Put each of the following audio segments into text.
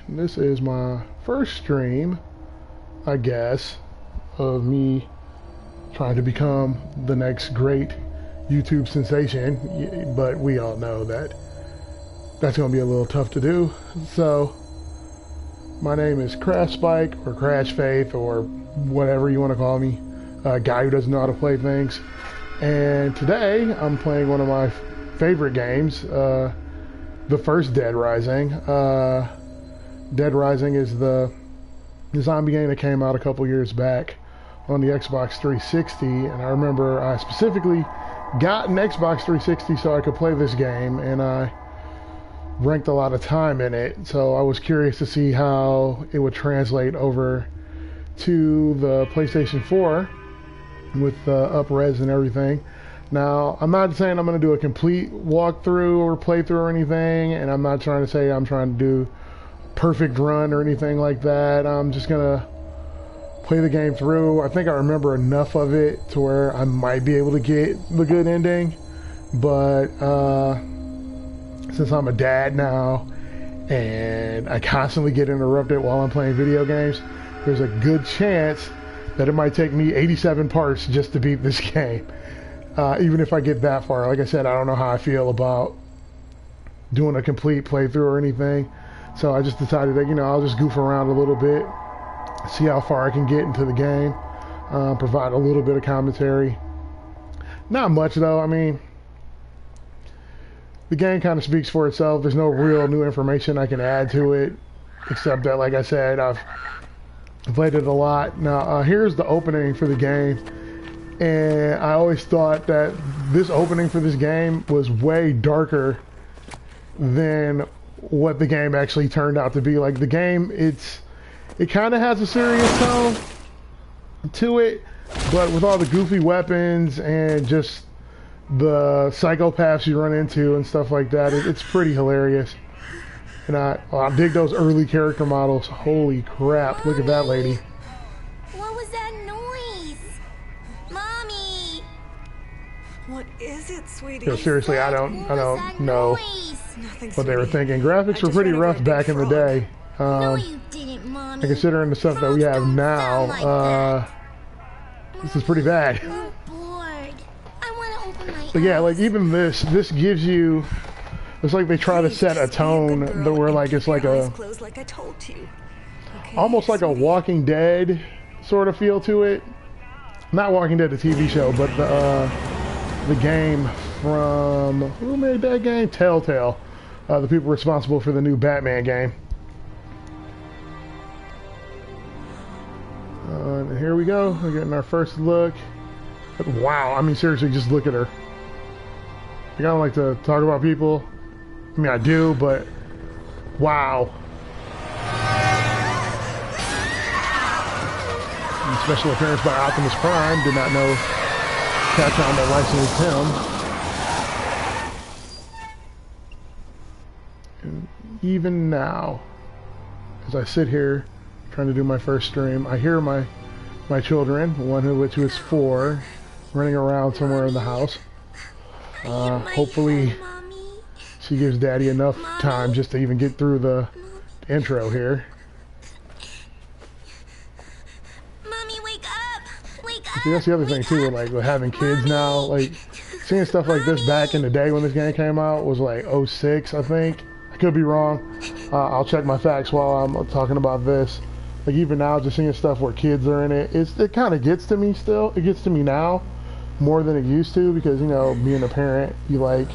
This is my first stream, I guess, of me trying to become the next great YouTube sensation, but we all know that that's going to be a little tough to do. So, my name is Crash Spike, or Crash Faith, or whatever you want to call me, a guy who doesn't know how to play things. And today, I'm playing one of my favorite games, the first Dead Rising. Dead Rising is the zombie game that came out a couple years back on the Xbox 360, and I remember I specifically got an Xbox 360 so I could play this game, and I ranked a lot of time in it, so I was curious to see how it would translate over to the PlayStation 4 with up-res and everything. Now, I'm not saying I'm going to do a complete walkthrough or playthrough or anything, and I'm not trying to say I'm trying to do a perfect run or anything like that. I'm just going to play the game through. I think I remember enough of it to where I might be able to get the good ending, but since I'm a dad now and I constantly get interrupted while I'm playing video games, there's a good chance that it might take me 87 parts just to beat this game. Even if I get that far. Like I said, I don't know how I feel about doing a complete playthrough or anything. So I just decided that, I'll just goof around a little bit, see how far I can get into the game, provide a little bit of commentary. Not much though. I mean, the game kind of speaks for itself. There's no real new information I can add to it, except that, like I said, I've played it a lot. Now, here's the opening for the game. And I always thought that this opening for this game was way darker than what the game actually turned out to be. Like, the game, it kind of has a serious tone to it, but with all the goofy weapons and just the psychopaths you run into and stuff like that, it's pretty hilarious. And I dig those early character models. Holy crap, look at that lady. What was that noise? Mommy! What is it, sweetie? No, seriously, I don't know Nothing, what they were thinking. Graphics were pretty rough back in the day. No, you didn't, Mommy. And considering the stuff that we have now, this is pretty bad. I'm bored. I want to open my But yeah, like eyes. even this gives you, it's like they try to set a tone that where like it's like a, Closed like I told you. Okay, almost like a sweetie. Walking Dead sort of feel to it. Not Walking Dead, the TV show, but the game from, who made that game? Telltale. The people responsible for the new Batman game. And here we go. We're getting our first look. Wow, I mean seriously, just look at her. I don't like to talk about people. I mean, I do, but wow. And special appearance by Optimus Prime. Did not know Capcom that licensed him. And even now, as I sit here trying to do my first stream, I hear my children, one of which was 4, running around somewhere in the house. Hopefully she gives Daddy enough time just to even get through the intro here. Mommy, wake up! Wake up! See, that's the other thing too, with having kids now, like seeing stuff like this back in the day when this game came out was like '06, I think. I could be wrong. I'll check my facts while I'm talking about this. Like even now, just seeing stuff where kids are in it, it kind of gets to me still. It gets to me now more than it used to, because being a parent, you're like,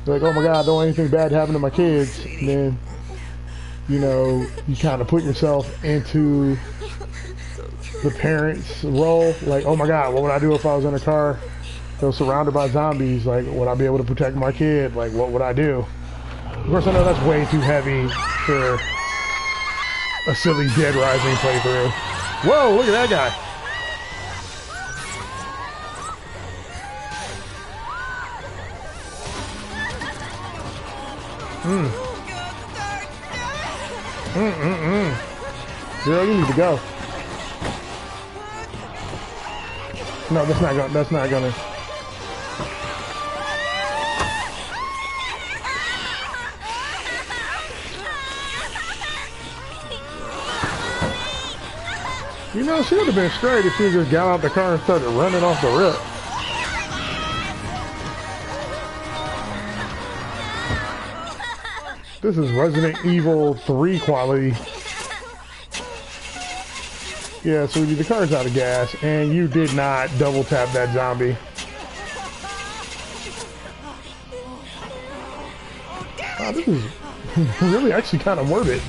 oh my God, don't want anything bad happen to my kids. And then you kind of put yourself into the parent's role. Like, oh my God, what would I do if I was in a car surrounded by zombies? Like, would I be able to protect my kid? Like, what would I do? Of course, I know that's way too heavy for a silly Dead Rising playthrough. Whoa, look at that guy. Girl, you need to go. No, that's not gonna. You know, she would have been straight if she just got out the car and started running off the rip. This is Resident Evil 3 quality. Yeah, sweetie, the car's out of gas, and you did not double tap that zombie. Wow, this is really actually kind of morbid.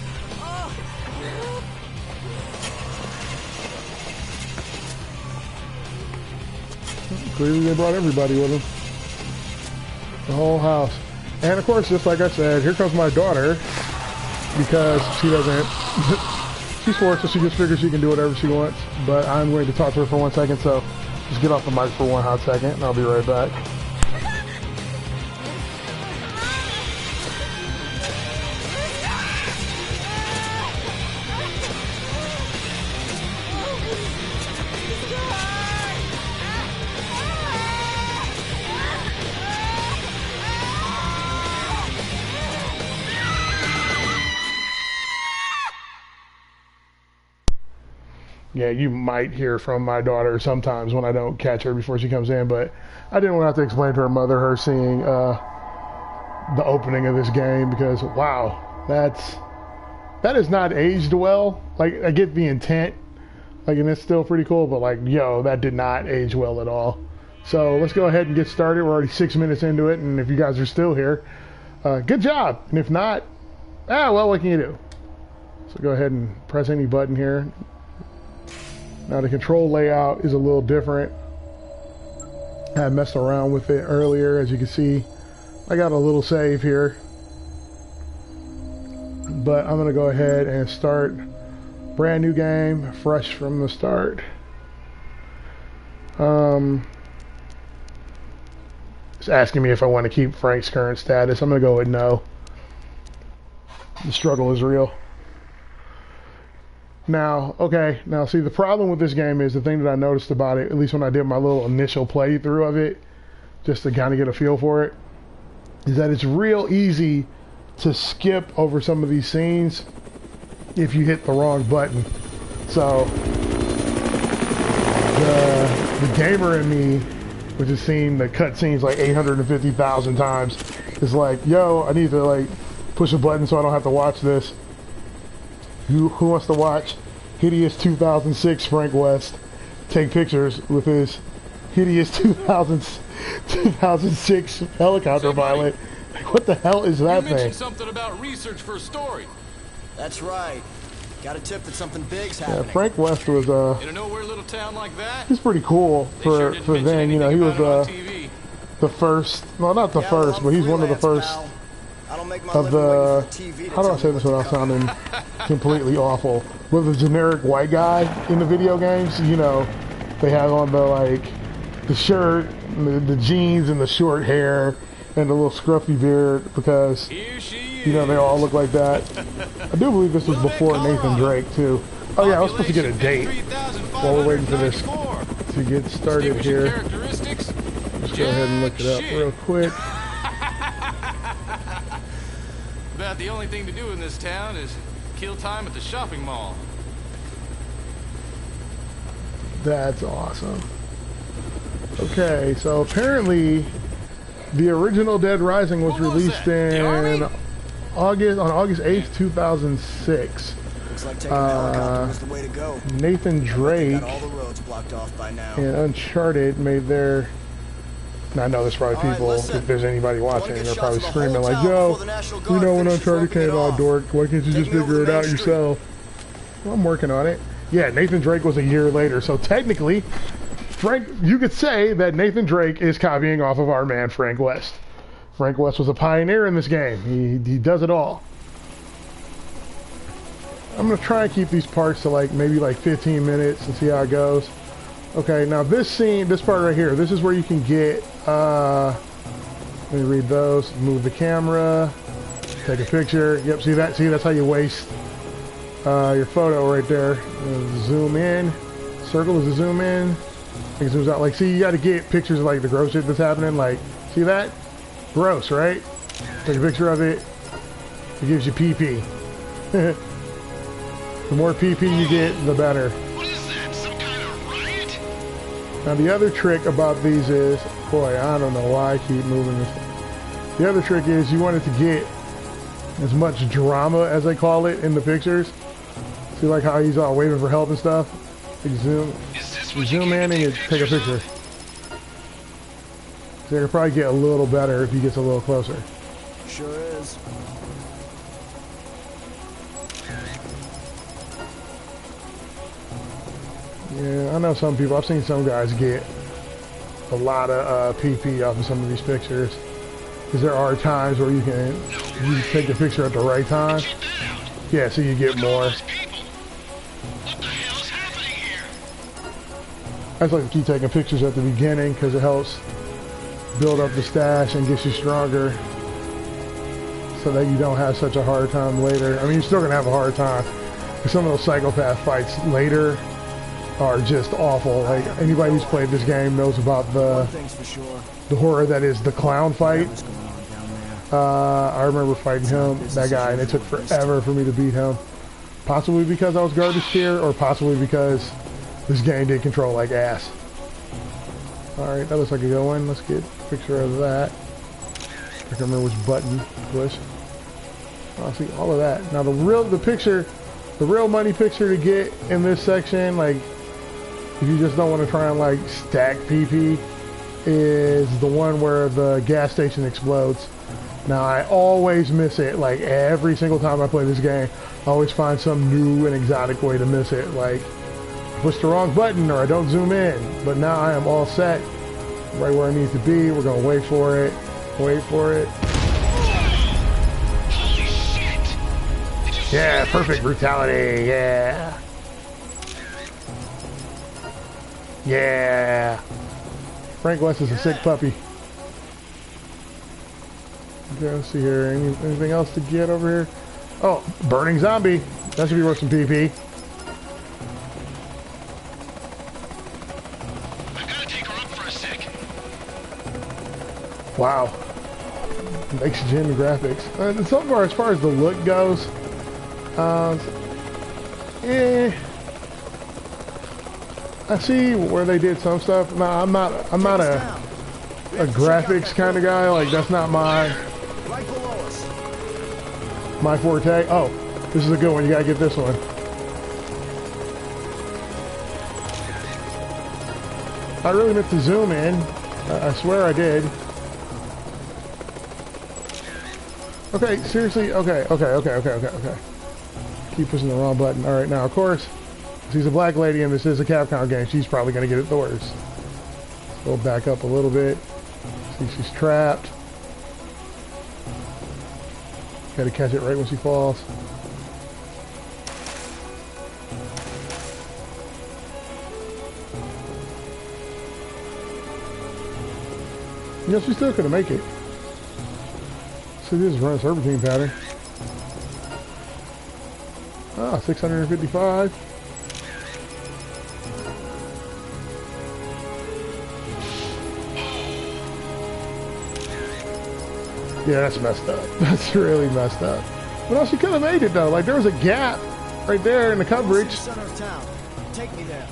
Clearly they brought everybody with them. The whole house. And of course, just like I said, here comes my daughter, because she doesn't, she's forced, so she just figures she can do whatever she wants. But I'm going to talk to her for 1 second, so just get off the mic for one hot second, and I'll be right back. Yeah, you might hear from my daughter sometimes when I don't catch her before she comes in, but I didn't want to have to explain to her mother her seeing the opening of this game, because wow, that is not aged well. Like, I get the intent, like, and it's still pretty cool, but like, yo, that did not age well at all. So let's go ahead and get started. We're already 6 minutes into it, and if you guys are still here, good job. And if not, well, what can you do? So go ahead and press any button here. Now the control layout is a little different. I messed around with it earlier. As you can see, I got a little save here. But I'm going to go ahead and start brand new game, fresh from the start. It's asking me if I want to keep Frank's current status. I'm going to go with no. The struggle is real. Now, okay, now see, the problem with this game is, the thing that I noticed about it, at least when I did my little initial playthrough of it, just to kind of get a feel for it, is that it's real easy to skip over some of these scenes if you hit the wrong button. So, the gamer in me, which has seen the cutscenes like 850,000 times, is like, yo, I need to like push a button so I don't have to watch this. Who wants to watch hideous 2006 Frank West take pictures with his hideous 2006 helicopter pilot? What the hell is that thing? You mentioned something about research for a story. That's right. Got a tip that something big's happening. Yeah, Frank West was in a nowhere little town like that. He's pretty cool for then. You know, he was the first. Well, not the first, but he's one of the first. Of the, how do I say this without sounding completely awful? With the generic white guy in the video games, you know, they have on the like the shirt, the jeans, and the short hair, and the little scruffy beard, because you know they all look like that. I do believe this was before Nathan Drake too. Oh yeah, I was supposed to get a date while we're waiting for this to get started here. Let's go ahead and look it up real quick. About the only thing to do in this town is kill time at the shopping mall. That's awesome. Okay, so apparently the original Dead Rising was released in August 8th, 2006. Looks like taking the helicopter was the way to go. Nathan Drake Got all the roads blocked off by now. and Uncharted made their... Now, I know there's probably people, if there's anybody watching, they're probably screaming like, yo, you know when Uncharted came out, dork, why can't you just figure it out yourself? Well, I'm working on it. Yeah, Nathan Drake was a year later, so technically, Frank, you could say that Nathan Drake is copying off of our man Frank West. Frank West was a pioneer in this game. He does it all. I'm going to try and keep these parts to like maybe like 15 minutes and see how it goes. Okay, now this scene, this part right here, this is where you can get, let me read those, move the camera, take a picture. Yep, see that? See, that's how you waste your photo right there. Zoom in, circle is a zoom in. It zooms out, like, see, you got to get pictures of like the gross shit that's happening, like, see that? Gross, right? Take a picture of it, it gives you PP. The more PP you get, the better. What is that? Now the other trick about these is, boy, I don't know why I keep moving this. The other trick is you want it to get as much drama, as they call it, in the pictures. See like how he's all waving for help and stuff? You zoom in and you take a picture. So it'll probably get a little better if he gets a little closer. Sure is. Yeah, I know some people, I've seen some guys get a lot of PP off of some of these pictures. Because there are times where you take the picture at the right time. Yeah, so you get more. I just like to keep taking pictures at the beginning because it helps build up the stash and gets you stronger so that you don't have such a hard time later. I mean, you're still going to have a hard time. Because some of those psychopath fights later are just awful. Like, anybody who's played this game knows about the horror that is the clown fight. I remember fighting that guy, and it took forever for me to beat him. Possibly because I was garbage tier, or possibly because this game did control like ass. Alright, that looks like a good one. Let's get a picture of that. I can't remember which button to push. Oh, see, all of that. Now the real money picture to get in this section, like, if you just don't want to try and like stack PP, is the one where the gas station explodes. Now I always miss it, like every single time I play this game, I always find some new and exotic way to miss it, like push the wrong button or I don't zoom in. But now I am all set, right where I need to be. We're gonna wait for it. Holy shit! Yeah, perfect brutality, yeah. Yeah. Frank West is a sick puppy. Okay, let's see here. Anything else to get over here? Oh, burning zombie. That should be worth some PP. I've got to take her up for a sec. Wow. Next gen graphics. So far, as far as the look goes, I see where they did some stuff. No, I'm not a graphics kind of guy. Like, that's not my forte. Oh, this is a good one. You gotta get this one. I really meant to zoom in. I swear I did. Okay, seriously. Okay. Keep pushing the wrong button. All right, now of course, she's a black lady and this is a Capcom game. She's probably gonna get it the worst. We'll back up a little bit. See, she's trapped. Gotta catch it right when she falls. You know, she's still gonna make it. So this is run a serpentine pattern. Ah, 655. Yeah, that's messed up. That's really messed up. But no, she could have made it though. Like, there was a gap right there in the coverage. Center of town. Take me there.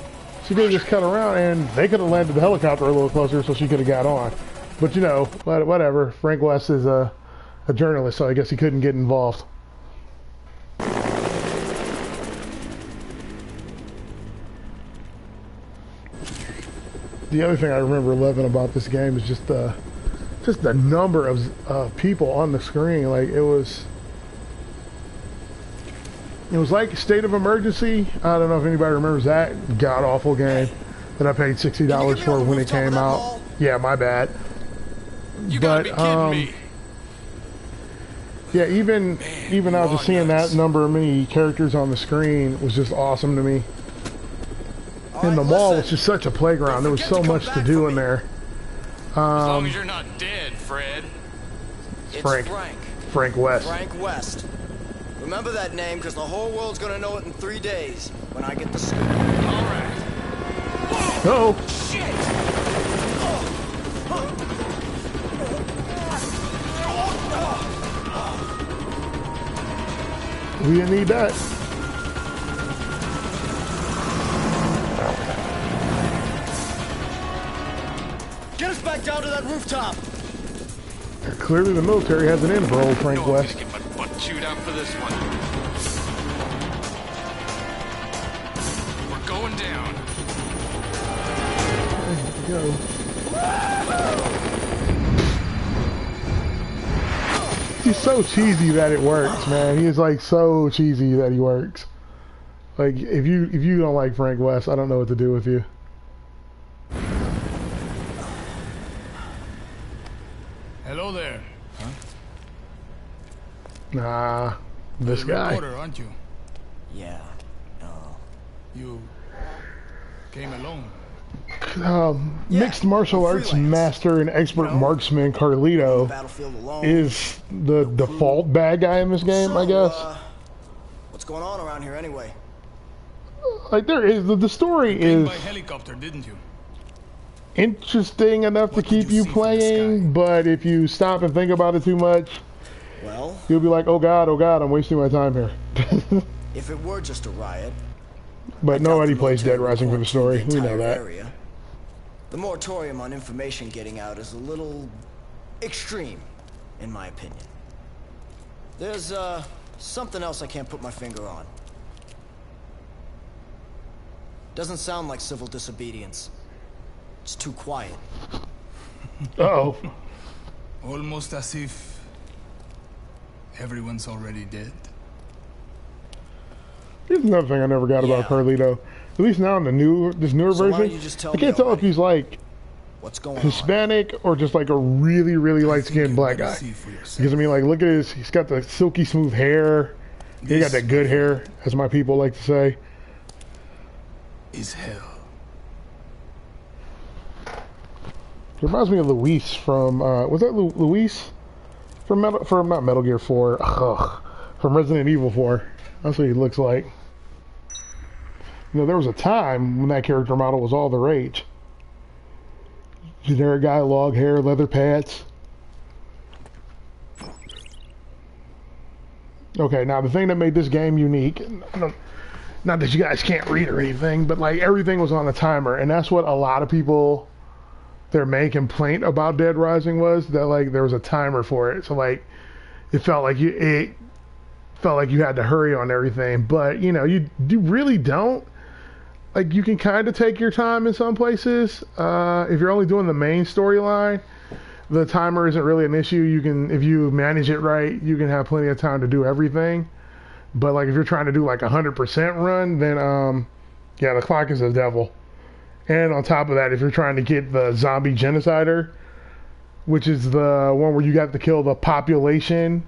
She could have just cut around and they could have landed the helicopter a little closer so she could have got on. But you know, whatever. Frank West is a journalist, so I guess he couldn't get involved. The other thing I remember loving about this game is just the number of people on the screen. Like, it was like State of Emergency. I don't know if anybody remembers that god-awful game that I paid $60 for when it came out. Yeah, my bad. You gotta be kidding me. Yeah, even out just seeing that number of many characters on the screen was just awesome to me. And the mall was just such a playground. There was so much to do in there. As long as you're not dead, Fred. It's Frank West. Frank West. Remember that name, because the whole world's gonna know it in 3 days when I get the scoop. All right. Oh. Shit! We didn't need that. down to that rooftop. Clearly the military has an in for old Frank No, I'm West. gonna get my butt chewed out for this one. We're going down. There we go. He's so cheesy that it works, man. He is like so cheesy that he works. Like if you don't like Frank West, I don't know what to do with you. Hello there. Huh? Nah, this You're a guy. reporter, aren't you? Yeah. You came alone. Mixed martial arts freelance. master and expert marksman Carlito Battlefield alone. is the default bad guy in this game, I guess. What's going on around here anyway? Like there is the story Came is by helicopter, didn't you? interesting enough to What did keep you you see from the playing, sky? but if you stop and think about it too much, Well, you'll be like, oh god, I'm wasting my time here. if it were just a riot, But nobody the plays Dead military Rising for the would story. quarantine We the know entire that. area. The moratorium on information getting out is a little extreme, in my opinion. There's something else I can't put my finger on. Doesn't sound like civil disobedience. It's too quiet. Uh-oh. Almost as if everyone's already dead. Here's another thing I never got about Yeah. Carlito. At least now in the this newer So why version, don't you just tell I can't me tell if already? he's like What's going on? Hispanic or just like a really, really light-skinned You black better guy. see for yourself. Because I mean, like, look at he's got the silky smooth hair. He got This that good hair, as my people like to say. is hell. It reminds me of Luis from, was that Luis? From not Metal Gear 4, from Resident Evil 4. That's what he looks like. You know, there was a time when that character model was all the rage. Generic guy, log hair, leather pants. Okay, now the thing that made this game unique, not that you guys can't read or anything, but like everything was on a timer, and that's what a lot of people, their main complaint about Dead Rising was that like there was a timer for it. So like it felt like you had to hurry on everything, but you know, you really don't. Like you can kind of take your time in some places. If you're only doing the main storyline, the timer isn't really an issue. You can, if you manage it right, you can have plenty of time to do everything. But like if you're trying to do like 100% run, then yeah, the clock is the devil. And on top of that, if you're trying to get the zombie genocider, which is the one where you have to kill the population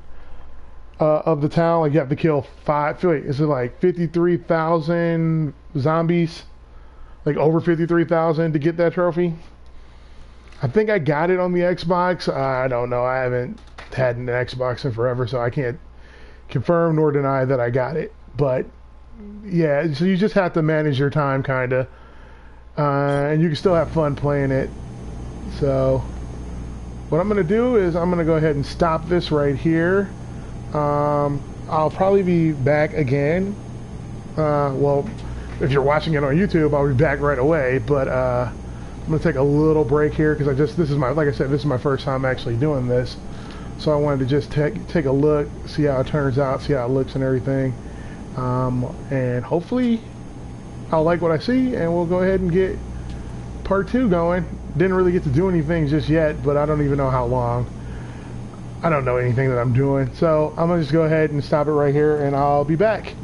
of the town, like you have to kill 53,000 zombies, like over 53,000 to get that trophy. I think I got it on the Xbox. I don't know. I haven't had an Xbox in forever, so I can't confirm nor deny that I got it. But yeah, so you just have to manage your time, kind of, and you can still have fun playing it. So what I'm gonna do is I'm gonna go ahead and stop this right here. I'll probably be back again. Well, if you're watching it on YouTube, I'll be back right away. But I'm gonna take a little break here because this is my first time actually doing this. So I wanted to just take a look, see how it turns out, see how it looks and everything. And hopefully I'll like what I see, and we'll go ahead and get part 2 going. Didn't really get to do anything just yet, but I don't even know how long. I don't know anything that I'm doing. So I'm gonna just go ahead and stop it right here, and I'll be back.